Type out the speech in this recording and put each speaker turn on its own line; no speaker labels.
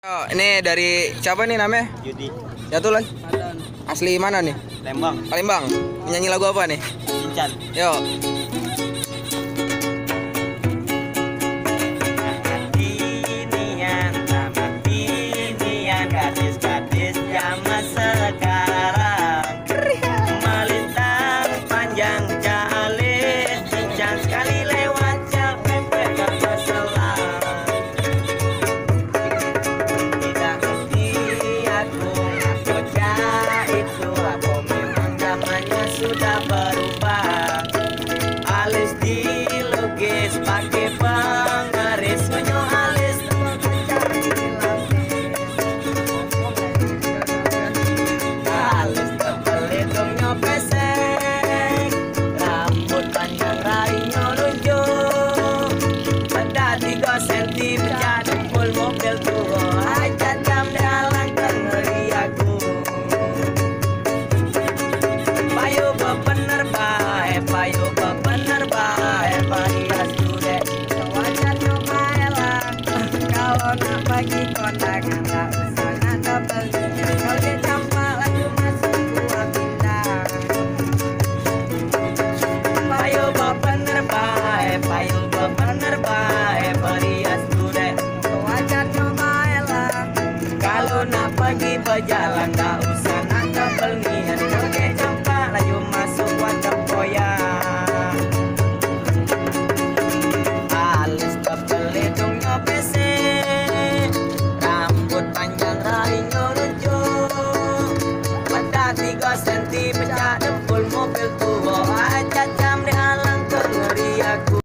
Oh, ini dari siapa nih namanya?
Yudi.
Satu lagi. Asli mana nih?
Lembang.
Palembang. Menyanyi lagu apa nih?
Cincang.
Yuk.
Gadis-gadis zaman sekarang melintang panjang jalin, cincang sekali lewat cepet berselang. Tidak ngerti aku bocah itu, aku memang zamannya sudah berubah. Alis dilukis pakai penggaris, menyoalis senti berjaduk full mobil tua aja jam dalang tengeri aku payu bebener bae parias dude wajan nyoba elang kalau nak bagi kondangan tak usah ngadap belinya kalau dia campak lagu masuk gua pindah payu bebener bae parias dude wajan nyoba elang kalau nak pergi berjalan